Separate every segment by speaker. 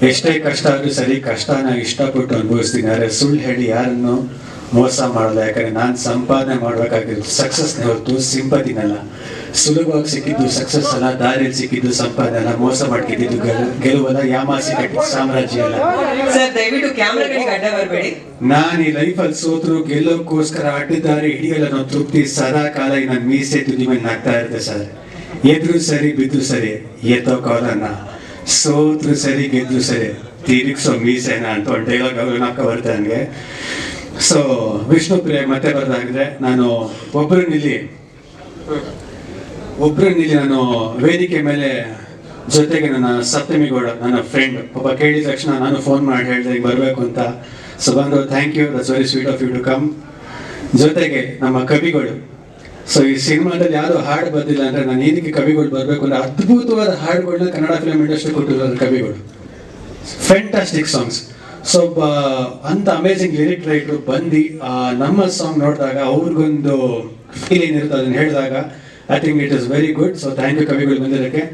Speaker 1: ಎಷ್ಟೇ ಕಷ್ಟ ಆದ್ರೂ ಸರಿ, ಕಷ್ಟನ ಇಷ್ಟಪಟ್ಟು ಅನುಭವಿಸ್ತೀನಿ. ಸುಳ್ಳು ಹೇಳಿ ಯಾರನ್ನು ಮೋಸ ಮಾಡಲ್ಲ. ಯಾಕಂದ್ರೆ ನಾನು ಸಂಪಾದನೆ ಮಾಡ್ಬೇಕಾಗಿರೋದು ಸಕ್ಸಸ್ನೇ ಹೊರತು ಸಿಂಪತಿನಲ್ಲ. ಸುಲಭವಾಗಿ ಸಿಕ್ಕಿದ್ದು ಸಕ್ಸಸ್ ಅಲ್ಲ, ದಾರಿಯಲ್ಲಿ ಸಿಕ್ಕಿದ್ದು ಸಂಪಾದನೆ ಅಲ್ಲ, ಮೋಸ ಮಾಡ್ಕಿದ್ದು ಗೆಲುವಲ್ಲ, ಯಾಮಾಸಿ ಕಟ್ಟಿದ ಸಾಮ್ರಾಜ್ಯ ಅಲ್ಲ.
Speaker 2: ಸರ್ ದಯವಿಟ್ಟು ಕ್ಯಾಮ್ರಾಗಳಿಗೆ ಅಡ್ಡ ಬರಬೇಡಿ.
Speaker 1: ನಾನು ಈ ಲೈಫಲ್ಲಿ ಸೋತ್ರು ಗೆಲ್ಲೋಕ್ಕೋಸ್ಕರ ಅಡ್ಡದಾರಿ ಹಿಡಿಯಲ್ಲ ಅನ್ನೋ ತೃಪ್ತಿ ಸದಾ ಕಾಲ ನನ್ನ ಮೀಸೆ ತುದಿ ಮೇಲೆ ಆಗ್ತಾ ಇರುತ್ತೆ ಸರ್. ಎದ್ರು ಸರಿ ಬಿದ್ದು ಸರಿ ಎತ್ತೋ ಕಾಲನ್ನ, ಸೋತ್ರು ಸರಿ ಗೆದ್ರು ಸರಿ ತಿರುಗಿಸೋ ಮೀಸೆನ ಅಂತ ಒಂದು ಡೈಲಾಗ್ ಅವ್ರನ್ನ ಬರ್ತಾ ನನಗೆ. ಸೊ ವಿಷ್ಣುಪ್ರಿಯ ಮತ್ತೆ ಬರ್ದಾಗಿದ್ರೆ ನಾನು ಒಬ್ರು ನಿಲ್ಲಿ ನಾನು ವೇದಿಕೆ ಮೇಲೆ ಜೊತೆಗೆ ನನ್ನ ಸಪ್ತಮಿಗೌಡ ನನ್ನ ಫ್ರೆಂಡ್ ಪಾಪ ಕೇಳಿದ ತಕ್ಷಣ ನಾನು ಫೋನ್ ಮಾಡಿ ಹೇಳಿದೆ ಈಗ ಬರಬೇಕು ಅಂತ. ಸೊ ಬಂದರು, thank you, that's very sweet of you to come. ಜೊತೆಗೆ ನಮ್ಮ ಕವಿಗಳು. ಸೊ ಈ ಸಿನಿಮಾದಲ್ಲಿ ಯಾರು ಹಾಡು ಬಂದಿಲ್ಲ ಅಂದ್ರೆ ನಾನು ಏನಕ್ಕೆ ಕವಿಗಳು ಬರಬೇಕು ಅಂದ್ರೆ ಅದ್ಭುತವಾದ ಹಾಡುಗಳನ್ನ ಕನ್ನಡ ಫಿಲ್ಮ್ ಇಂಡಸ್ಟ್ರಿ ಕೊಟ್ಟಿರೋದು ಕವಿಗಳು. Fantastic songs. ಸೊ ಅಂತ ಅಮೇಝಿಂಗ್ ಲಿರಿಕ್ ರೈಟರ್ ಬಂದು ನಮ್ಮ ಸಾಂಗ್ ನೋಡಿದಾಗ ಅವ್ರಿಗೊಂದು ಫೀಲ್ ಏನಿರುತ್ತೆ ಅದನ್ನ ಹೇಳಿದಾಗ I think it is very good. So thank you ಕವಿಗಳು ಬಂದಿರೋಕ್ಕೆ.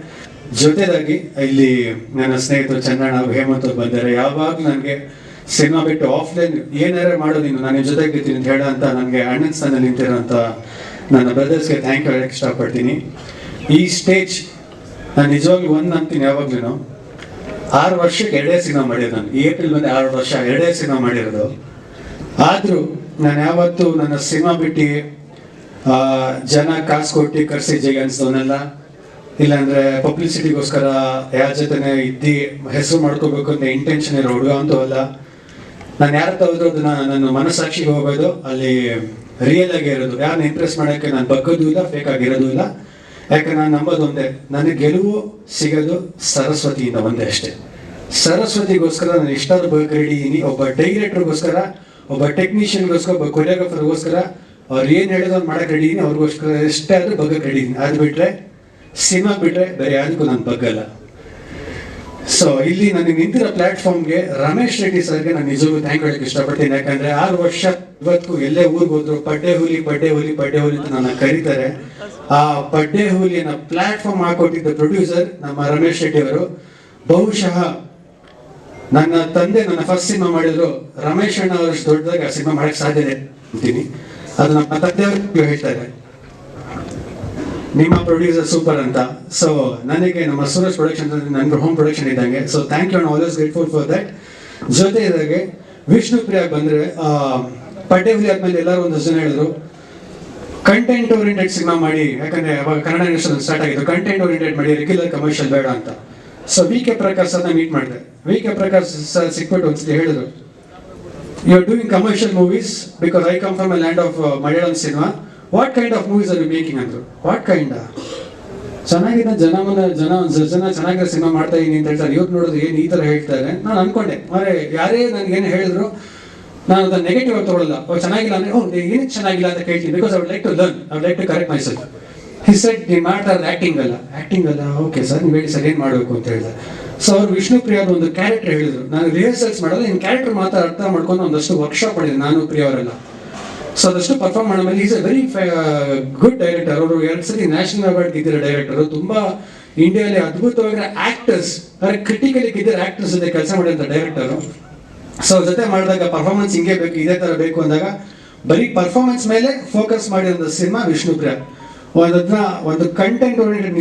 Speaker 1: ಜೊತೆದಾಗಿ ಇಲ್ಲಿ ನನ್ನ ಸ್ನೇಹಿತರು ಚಂದ್ರಣ್ಣ ಹೇಮಂತ್ ಬಂದಿದ್ದಾರೆ. ಯಾವಾಗ ನನಗೆ ಸಿನಿಮಾ ಬಿಟ್ಟು ಆಫ್ಲೈನ್ ಏನಾರ ಮಾಡೋದು ನೀನು ನಾನು ಜೊತೆಗೆ ಇರ್ತೀನಿ ಅಂತ ಹೇಳ ಅಂತ ನನಗೆ ಅಣ್ಣನ ಸ್ಥಾನದಲ್ಲಿ ನಿಂತಿರೋಂಥ ನನ್ನ ಬ್ರದರ್ಸ್ಗೆ ಥ್ಯಾಂಕ್ ಯು ಹೇಳಕ್ಕೆ ಇಷ್ಟಪಡ್ತೀನಿ. ಈ ಸ್ಟೇಜ್ ನಾನು ನಿಜವಾಗ್ಲೂ ಒಂದು ಅಂತೀನಿ, ಯಾವಾಗ್ಲೂ 6 ವರ್ಷಕ್ಕೆ 2 ಸಿನಿಮಾ ಮಾಡಿರೋದು ನಾನು. ಏಪ್ರಿಲ್ ಬಂದು 6 ವರ್ಷ 2 ಸಿನಿಮಾ ಮಾಡಿರೋದು. ಆದರೂ ನಾನು ಯಾವತ್ತೂ ನನ್ನ ಸಿನಿಮಾ ಬಿಟ್ಟು ಜನ ಕಾಸು ಕೊಟ್ಟು ಕರ್ಸಿ ಜಗ ಅನ್ಸೋನಲ್ಲ, ಇಲ್ಲಾಂದ್ರೆ ಪಬ್ಲಿಸಿಟಿಗೋಸ್ಕರ ಯಾರ ಜೊತೆನೆ ಇದ್ದು ಹೆಸರು ಮಾಡ್ಕೋಬೇಕು ಅಂತ ಇಂಟೆನ್ಷನ್ ಇರೋ ಹುಡುಗ ಅಂತೂ ಅಲ್ಲ. ನಾನು ಯಾರ ಹೋದ್ರು ಅದನ್ನ ನನ್ನ ಮನಸ್ಸಾಕ್ಷಿಗೆ ಹೋಗೋದು, ಅಲ್ಲಿ ರಿಯಲ್ ಆಗಿ ಇರೋದು, ಯಾರನ್ನ ಇಂಪ್ರೆಸ್ ಮಾಡೋಕ್ಕೆ ನಾನು ಬಗ್ಗೋದು ಇಲ್ಲ, ಫೇಕ್ ಆಗಿರೋದು ಇಲ್ಲ. ಯಾಕಂದ್ರೆ ನಾನು ನಂಬೋದು ಒಂದೇ, ನನಗೆ ಗೆಲುವು ಸಿಗೋದು ಸರಸ್ವತಿಯಿಂದ ಒಂದೇ ಅಷ್ಟೇ. ಸರಸ್ವತಿಗೋಸ್ಕರ ನಾನು ಎಷ್ಟಾದ್ರೂ ಬಗ್ಗಕ್ಕೆ ರೆಡಿ ಇದ್ದೀನಿ. ಒಬ್ಬ ಡೈರೆಕ್ಟರ್ಗೋಸ್ಕರ, ಒಬ್ಬ ಟೆಕ್ನಿಷಿಯನ್ಗೋಸ್ಕರ, ಒಬ್ಬ ಕೊರಿಯೋಗ್ರಾಫರ್ಗೋಸ್ಕರ ಅವ್ರು ಏನು ಹೇಳಿದ್ರು ಮಾಡಕ್ಕೆ ರೆಡಿ ಇದೀನಿ. ಅವ್ರಿಗೋಸ್ಕರ ಎಷ್ಟೇ ಆದ್ರೂ ಬಗ್ಗಕ್ಕೆ ರೆಡಿ ಇದೀನಿ. ಅದು ಬಿಟ್ರೆ ಸಿನಿಮಾ ಬಿಟ್ರೆ ಬೇರೆ ಯಾವುದಕ್ಕೂ ನಾನು ಬಗ್ಗಲ್ಲ. ಸೊ ಇಲ್ಲಿ ನನಗೆ ನಿಂತಿರೋ ಪ್ಲಾಟ್ಫಾರ್ಮ್ಗೆ ರಮೇಶ್ ರೆಡ್ಡಿ ಸರ್ಗೆ ನಾನು ನಿಜವಾಗ್ಲೂ ಥ್ಯಾಂಕ್ ಹೇಳಕ್ಕೆ ಇಷ್ಟಪಡ್ತೀನಿ. ಯಾಕಂದ್ರೆ 6 ವರ್ಷ ಇವತ್ತು ಎಲ್ಲೇ ಊರಿಗೆ ಹೋದ್ರು ಪಡ್ಡೆ ಹುಲಿ ಅಂತ ನನ್ನ ಕರೀತಾರೆ. ಆ ಪಡ್ಡೆ ಹುಲಿಯನ್ನ ಪ್ಲಾಟ್ಫಾರ್ಮ್ ಹಾಕೊಟ್ಟಿದ್ದ ಪ್ರೊಡ್ಯೂಸರ್ ನಮ್ಮ ರಮೇಶ್ ರೆಡ್ಡಿ ಅವರು. ಬಹುಶಃ ನನ್ನ ತಂದೆ ನನ್ನ ಫಸ್ಟ್ ಸಿನಿಮಾ ಮಾಡಿದ್ರು, ರಮೇಶ್ ಅಣ್ಣ ಅವರಷ್ಟು ದೊಡ್ಡದಾಗಿ ಆ ಸಿನಿಮಾ ಮಾಡಕ್ ಸಾಧ್ಯತೆ ಅಂತೀನಿ. ಅದು ನಮ್ಮ ತಂದೆಯವರು ಹೇಳ್ತಾರೆ, ನಿಮ್ಮ ಪ್ರೊಡ್ಯೂಸರ್ ಸೂಪರ್ ಅಂತ. ಸೊ ನನಗೆ ನಮ್ಮ ಸೂರಜ್ ಪ್ರೊಡಕ್ಷನ್ ನನ್ನ ಹೋಮ್ ಪ್ರೊಡಕ್ಷನ್ ಇದ್ದಂಗೆ. So thank you, always grateful for that. ಜೊತೆ ಇದಾಗೆ ವಿಷ್ಣುಪ್ರಿಯ ಬಂದ್ರೆ ಪಡ್ಡೆ ಹುಲಿ ಆದ್ಮೇಲೆ ಎಲ್ಲರೂ ಒಂದಷ್ಟು ಜನ ಹೇಳಿದ್ರು ಕಂಟೆಂಟ್ ಓರಿಯೆಂಟೆಡ್ ಸಿನಿಮಾ ಮಾಡಿ, ಯಾಕಂದ್ರೆ ಅವಾಗ ಕನ್ನಡ ಇಂಡಸ್ಟ್ರಿ ಸ್ಟಾರ್ಟ್ ಆಗಿತ್ತು, ಕಂಟೆಂಟ್ ಓರಿಯೆಂಟೆಡ್ ಮಾಡಿ, ರೆಗ್ಯುಲರ್ ಕಮರ್ಷಿಯಲ್ ಬೇಡ ಅಂತ. ಸೊ ವಿ ಕೆ ಪ್ರಕಾಶ್ ಸರ್ನ ಮೀಟ್ ಮಾಡಿದೆ. ವಿ ಕೆ ಪ್ರಕಾಶ್ ಸರ್ ಸಿಕ್ಬಿಟ್ಟು ಒಂದ್ಸತಿ ಹೇಳಿದ್ರು, you are doing commercial movies because I come from a land of Malayalam cinema. What kind of movies are you making ಅಂದ್ರು. What kind? ಚೆನ್ನಾಗಿದೆ, ಜನ ಚೆನ್ನಾಗಿರೋ ಸಿನಿಮಾ ಮಾಡ್ತಾ ಇದೀನಿ ಅಂತ ಹೇಳ್ತಾರೆ. ಇವ್ರು ನೋಡೋದು ಏನು ಈ ತರ ಹೇಳ್ತಾರೆ. ನಾನು ಅನ್ಕೊಂಡೆ, ಮಾರೆ ಯಾರೇ ನನ್ಗೇನು ಹೇಳಿದ್ರು ನಾನು ಅದನ್ನ ನೆಗೆಟಿವ್ ಆಗಿ ತಗೊಳ್ಳಲ್ಲ. ಚೆನ್ನಾಗಿಲ್ಲ ಅಂದ್ರೆ ಏನಕ್ಕೆ ಚೆನ್ನಾಗಿಲ್ಲ ಅಂತ ಕೇಳ್ತೀನಿ, because I would like to learn, I would like to correct myself. He said ನೀವು ಮಾಡ್ತಾ ಇರೋದು ಆಕ್ಟಿಂಗ್ ಅಲ್ಲ. ಓಕೆ ಸರ್, ನೀವು ಹೇಳಿ ಸರ್ ಏನು ಮಾಡಬೇಕು ಅಂತ ಹೇಳಿದೆ. ಸೊ ಅವ್ರು ವಿಷ್ಣುಪ್ರಿಯ ಅವ್ರ ಒಂದು ಕ್ಯಾರೆಕ್ಟರ್ ಹೇಳಿದ್ರು. ನಾನು ರಿಹರ್ಸಲ್ಸ್ ಮಾಡಲ್ಲ, ಇನ್ ಕ್ಯಾರೆಕ್ಟರ್ ಮಾತ್ರ ಅರ್ಥ ಮಾಡ್ಕೊಂಡು ಒಂದಷ್ಟು ವರ್ಕ್ಶಾಪ್ ಮಾಡಿದೆ ನಾನು ಪ್ರಿಯ ಅವರೆಲ್ಲ. ಸೊ ಅದಷ್ಟು ಪರ್ಫಾರ್ಮ್ ಮಾಡೋ ಮೇಲೆ is A very good director. ಅವರು 2 ಸರಿ ನ್ಯಾಷನಲ್ ಅವಾರ್ಡ್ ಗೆದ್ದಿರೋ ಡೈರೆಕ್ಟರ್. ತುಂಬಾ ಇಂಡಿಯಾದಲ್ಲಿ ಅದ್ಭುತವಾಗಿರೋ ಆಕ್ಟರ್ಸ್, ಕ್ರಿಟಿಕಲಿ ಗೆದ್ದಿರೋ ಆಕ್ಟರ್ಸ್ ಜೊತೆ ಕೆಲಸ ಮಾಡಿದಂಥ ಡೈರೆಕ್ಟರ್. ಸೊ ಜೊತೆ ಮಾಡಿದಾಗ ಪರ್ಫಾರ್ಮೆನ್ಸ್ ಹಿಂಗೆ ಬೇಕು, ಇದೇ ತರ ಬೇಕು ಅಂದಾಗ ಬರೀ ಪರ್ಫಾರ್ಮೆನ್ಸ್ ಮೇಲೆ ಫೋಕಸ್ ಮಾಡಿರೋ ಸಿನಿಮಾ ವಿಷ್ಣುಪ್ರಿಯ. ಒಂದು ಕಂಟೆಂಟ್ ಓರಿಯೆಂಟೆಡ್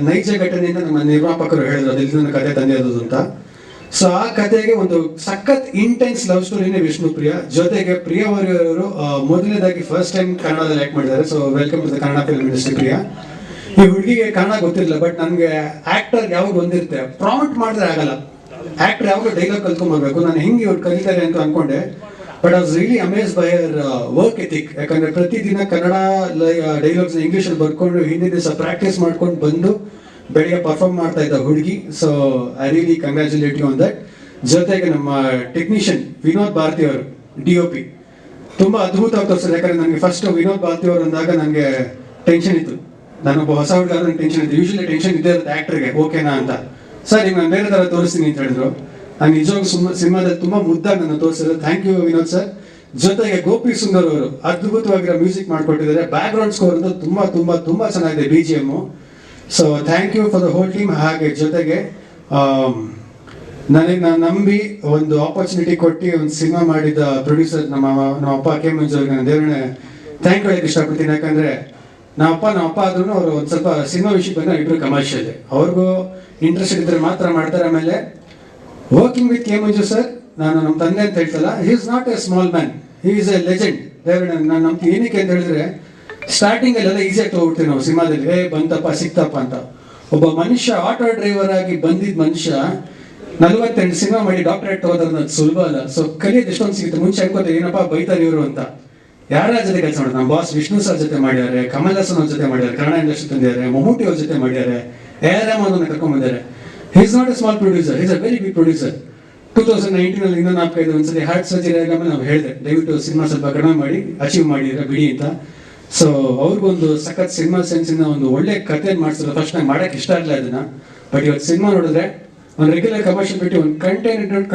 Speaker 1: ನೈಜ ಘಟನೆಯಿಂದ ನಮ್ಮ ನಿರ್ಮಾಪಕರು ಹೇಳಿದ್ರು ಅದೆಲ್ಲಿ ನನ್ನ ಕಥೆ ತಂದಿರೋದು ಅಂತ. ಸೊ ಆ ಕಥೆಗೆ ಒಂದು ಸಖತ್ ಇಂಟೆನ್ಸ್ ಲವ್ ಸ್ಟೋರಿನೇ ವಿಷ್ಣುಪ್ರಿಯ. ಜೊತೆಗೆ ಪ್ರಿಯ ಅವರು ಮೊದಲನೇದಾಗಿ ಫಸ್ಟ್ ಟೈಮ್ ಕನ್ನಡದಲ್ಲಿ ಆಕ್ಟ್ ಮಾಡಿದ್ದಾರೆ. So welcome to the Kannada film industry Priya. ಈ ಹುಡುಗಿಗೆ ಕನ್ನಡ ಗೊತ್ತಿರಲಿಲ್ಲ, ಬಟ್ ನನಗೆ ಆಕ್ಟರ್ ಯಾವಾಗ ಬಂದಿರುತ್ತೆ ಪ್ರಾಂಪ್ಟ್ ಮಾಡಿದ್ರೆ ಆಗಲ್ಲ. ಆಕ್ಟರ್ ಯಾವಾಗ ಡೈಲಾಗ್ ಕಲ್ತ್ಕೊಂಡ್ಬರ್ಬೇಕು, ನಾನು ಹೆಂಗೆ ಇವ್ರು ಕಲಿತಾರೆ ಅಂತ ಅನ್ಕೊಂಡೆ. But I was really amazed by her work ethic. ಯಾಕಂದ್ರೆ ಪ್ರತಿದಿನ ಕನ್ನಡ ಡೈಲಾಗ್ಸ್ ಇಂಗ್ಲೀಷಲ್ಲಿ ಬರ್ಕೊಂಡು ಹಿಂದಿ ದಿವಸ ಪ್ರಾಕ್ಟೀಸ್ ಮಾಡ್ಕೊಂಡು ಬಂದು ಬೆಳಿಗ್ಗೆ ಪರ್ಫಾರ್ಮ್ ಮಾಡ್ತಾ ಇದ್ದ ಹುಡುಗಿ. So I really congratulate you on that. ಜೊತೆಗೆ ನಮ್ಮ ಟೆಕ್ನಿಷಿಯನ್ ವಿನೋದ್ ಭಾರತಿ ಅವರು DOP ತುಂಬಾ ಅದ್ಭುತವಾಗಿ ತೋರಿಸಿದ್ರು. ಯಾಕಂದ್ರೆ ನನಗೆ ಫಸ್ಟ್ ವಿನೋದ್ ಭಾರತಿ ಅವರು ಅಂದಾಗ ನನಗೆ ಟೆನ್ಷನ್ ಇತ್ತು. ನಾನೊಬ್ಬ ಹೊಸ ಹುಡುಗ, ನನಗೆ ಟೆನ್ಷನ್ ಇತ್ತು. ಯೂಶಲಿ ಟೆನ್ಷನ್ ಇದ್ದೇ ಇರುತ್ತೆ ಆಕ್ಟರ್ಗೆ, ಓಕೆನಾ ಅಂತ. ಸರ್ ಈಗ ನಾನು ಬೇರೆ ತರ ತೋರಿಸ್ತೀನಿ ಅಂತ ಹೇಳಿದ್ರು. ನಾನು ನಿಜವಾಗ್ಲೂ ಸಿನಿಮಾದಲ್ಲಿ ತುಂಬಾ ಮುದ್ದಾಗಿ ನನ್ನ ತೋರಿಸಿದ್ರು. Thank you Vinod sir. ಜೊತೆಗೆ ಗೋಪಿ ಸುಂದರ್ ಅವರು ಅದ್ಭುತವಾಗಿರೋ ಮ್ಯೂಸಿಕ್ ಮಾಡ್ಕೊಟ್ಟಿದ್ದಾರೆ. ಬ್ಯಾಕ್ ಗ್ರೌಂಡ್ ಸ್ಕೋರ್ ಅಂತ ತುಂಬಾ ಚೆನ್ನಾಗಿದೆ, BGM. So thank you for the whole team. ಹಾಗೆ ಜೊತೆಗೆ ನಾನು ನಂಬಿ ಒಂದು ಆಪರ್ಚುನಿಟಿ ಕೊಟ್ಟು ಒಂದು ಸಿನಿಮಾ ಮಾಡಿದ ಪ್ರೊಡ್ಯೂಸರ್ ನಮ್ಮ ಅಪ್ಪ ಕೆ ಮಂಜು ಅವ್ರಿಗೆ ನಾನು ದೇವ್ರನ್ನ ಥ್ಯಾಂಕ್ ಹೇಳಕ್ಕೆ ಇಷ್ಟಪಡ್ತೀನಿ. ಯಾಕಂದ್ರೆ ನಮ್ಮ ಅಪ್ಪ ಆದ್ರೂ ಅವರು ಒಂದು ಸ್ವಲ್ಪ ಸಿನಿಮಾ ವಿಷಯಕ್ಕೆ ಬಂದ್ರೆ ಇಬ್ರು ಕಮರ್ಷಿಯಲ್, ಅವ್ರಿಗೂ ಇಂಟ್ರೆಸ್ಟ್ ಇದ್ರೆ ಮಾತ್ರ ಮಾಡ್ತಾರೆ. ಆಮೇಲೆ working with K Manju sir, ನಾನು ನಮ್ಮ ತಂದೆ ಅಂತ ಹೇಳ್ತಲ್ಲ, he is not a small man, he is a legend. ನಾನು ನಮ್ಗೆ ಏನಕ್ಕೆ ಅಂತ ಹೇಳಿದ್ರೆ ಸ್ಟಾರ್ಟಿಂಗ್ ಅಲ್ಲೆಲ್ಲ ಈಸಿಯಾಗಿ ತಗೋಬಿಡ್ತೀವಿ ನಾವು ಸಿನಿಮಾದಲ್ಲಿ, ಬಂತಪ್ಪ ಸಿಕ್ತಪ್ಪ ಅಂತ. ಒಬ್ಬ ಮನುಷ್ಯ ಆಟೋ ಡ್ರೈವರ್ ಆಗಿ ಬಂದಿದ್ದ ಮನುಷ್ಯ 48 ಸಿನಿಮಾ ಮಾಡಿ ಡಾಕ್ಟರೇಟ್ ತಗೋದ್ರೆ ಸುಲಭ ಅಲ್ಲ. ಸೊ ಕಲಿಯೋದು ಎಷ್ಟೊಂದು ಸಿಗುತ್ತೆ. ಮುಂಚೆ ಅನ್ಕೋತ ಏನಪ್ಪ ಬೈತಾರೆ ಇವರು ಅಂತ. ಯಾರ ಜೊತೆ ಕೆಲಸ ಮಾಡೋದು, ನಮ್ಮ ಬಾಸ್ ವಿಷ್ಣು ಸರ್ ಜೊತೆ ಮಾಡಿದ್ದಾರೆ, ಕಮಲ್ ಹಾಸನ್ ಅವ್ರ ಜೊತೆ ಮಾಡಿದ್ದಾರೆ, ಕನ್ನಡ ಇಂಡಸ್ಟ್ರಿ ತಂದಿದ್ದಾರೆ, ಮಮ್ಮೂಟಿ ಅವ್ರ ಜೊತೆ ಮಾಡಿದ್ದಾರೆ, AR ರೆಹಮಾನ್ ಕರ್ಕೊಂಡ್ ಬಂದಿದ್ದಾರೆ. He is not a small producer, he is a very big producer. 2019 ಇನ್ನೂ 4-5 ಒಂದ್ಸತಿ ಹಾರ್ಟ್ ಸರ್ಜರಿ ಆದ್ಮೇಲೆ ನಾವು ಹೇಳಿದೆ ದಯವಿಟ್ಟು ಸಿನಿಮಾ ಸ್ವಲ್ಪ ಕಡಿಮೆ ಮಾಡಿ ಅಚೀವ್ ಮಾಡಿದ್ರೆ ಬಿಡಿ ಅಂತ. ಸೊ ಅವ್ರಿಗೊಂದು ಸಖತ್ ಸಿನಿಮಾ ಸೆನ್ಸಿನ ಒಂದು ಒಳ್ಳೆ ಕಥೆ ಮಾಡಿಸಿದ್ರು. ಫಸ್ಟ್ ನಂಗೆ ಮಾಡಕ್ಕೆ ಇಷ್ಟ ಆಗಲ್ಲ ಅದನ್ನ, ಬಟ್ ಇವತ್ತು ಸಿನಿಮಾ ನೋಡಿದ್ರೆ ಒಂದು ರೆಗ್ಯುಲರ್ ಕಮರ್ಷಿಯಲ್ ಬಿಟ್ಟು ಒಂದು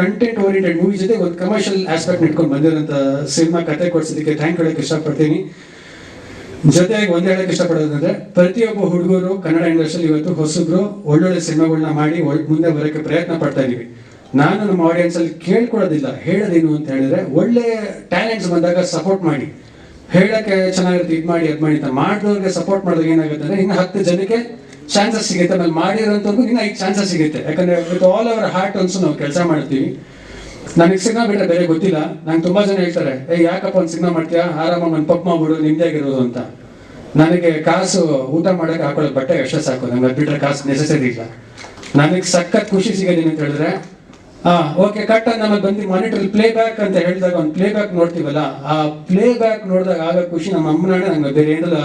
Speaker 1: ಕಂಟೆಂಟ್ ಓರಿಯೆಂಟೆಡ್ ಮೂವಿ ಜೊತೆ ಒಂದು ಕಮರ್ಷಿಯಲ್ ಆಸ್ಪೆಕ್ಟ್ ಇಟ್ಕೊಂಡು ಬಂದಿರೋಂಥ ಸಿನಿಮಾ ಕತೆ ಕೊಡ್ಸೋದಕ್ಕೆ ಥ್ಯಾಂಕ್ ಹೇಳಕ್ಕೆ ಇಷ್ಟಪಡ್ತೀನಿ. ಜೊತೆಯಾಗಿ ಒಂದೇ ಹೇಳಕ್ಕೆ ಇಷ್ಟಪಡೋದಂದ್ರೆ ಪ್ರತಿಯೊಬ್ಬ ಹುಡುಗರು ಕನ್ನಡ ಇಂಡಸ್ಟ್ರಿಯಲ್ಲಿ ಇವತ್ತು ಹೊಸಬ್ರು ಒಳ್ಳೊಳ್ಳೆ ಸಿನಿಮಾಗಳನ್ನ ಮಾಡಿ ಮುಂದೆ ಬರೋಕ್ಕೆ ಪ್ರಯತ್ನ ಪಡ್ತಾ ಇದೀವಿ. ನಾನು ನಮ್ಮ ಆಡಿಯನ್ಸ್ ಅಲ್ಲಿ ಕೇಳ್ಕೊಡೋದಿಲ್ಲ, ಹೇಳೋದೇನು ಅಂತ ಹೇಳಿದ್ರೆ ಒಳ್ಳೆ ಟ್ಯಾಲೆಂಟ್ಸ್ ಬಂದಾಗ ಸಪೋರ್ಟ್ ಮಾಡಿ, ಹೇಳಕ್ಕೆ ಚೆನ್ನಾಗಿರುತ್ತೆ ಇದು ಮಾಡಿ ಅದು ಮಾಡಿ ಅಂತ ಮಾಡಿದವ್ರಿಗೆ ಸಪೋರ್ಟ್ ಮಾಡಿದಾಗ ಏನಾಗುತ್ತೆ ಅಂದ್ರೆ ಇನ್ನು 10 ಜನಕ್ಕೆ ಚಾನ್ಸಸ್ ಸಿಗುತ್ತೆ. ಆಮೇಲೆ ಮಾಡಿರೋಂಥವ್ರಿಗೂ ಇನ್ನು 5 ಚಾನ್ಸಸ್ ಸಿಗುತ್ತೆ. ಯಾಕಂದ್ರೆ ವಿತ್ ಆಲ್ ಅವರ್ ಹಾರ್ಟ್ ಅನ್ಸು ನಾವು ಕೆಲಸ ಮಾಡ್ತೀವಿ. ನನಗೆ ಸಿನಿಮಾ ಬಿಟ್ಟರೆ ಬೇರೆ ಗೊತ್ತಿಲ್ಲ. ನಂಗೆ ತುಂಬಾ ಜನ ಹೇಳ್ತಾರೆ, ಯಾಕಪ್ಪ ಒಂದು ಸಿನಿಮಾ ಮಾಡ್ತೀಯಾ, ಆರಾಮಾಗಿ ಒಂದು ಪಪ್ ಮಾಡ್ಬಿಡು ನಿಮ್ದಾಗಿರೋದು ಅಂತ. ನನಗೆ ಕಾಸು ಊಟ ಮಾಡಕ್ಕೆ ಹಾಕೊಳ್ಳೋ ಬಟ್ಟೆ ಅಷ್ಟೇ ಸಾಕು, ನಂಗೆ ಅದು ಬಿಟ್ಟರೆ ಕಾಸು ನೆಸೆಸರಿ ಇಲ್ಲ. ನನಗೆ ಸಖತ್ ಖುಷಿ ಸಿಗೋದೇನು ಅಂತ ಹೇಳಿದ್ರೆ ಓಕೆ ಕಟ್ ಅಂತ ನಮಗೆ ಬಂದು ಮಾನಿಟರ್ ಪ್ಲೇ ಬ್ಯಾಕ್ ಅಂತ ಹೇಳಿದಾಗ ಒಂದು ಪ್ಲೇ ಬ್ಯಾಕ್ ನೋಡ್ತೀವಲ್ಲ, ಆ ಪ್ಲೇ ಬ್ಯಾಕ್ ನೋಡಿದಾಗ ಆಗ ಖುಷಿ ನಮ್ಮ ಅಮ್ಮನಾಡೆ ನಂಗೆ ಬೇರೆ ಏನಿಲ್ಲ.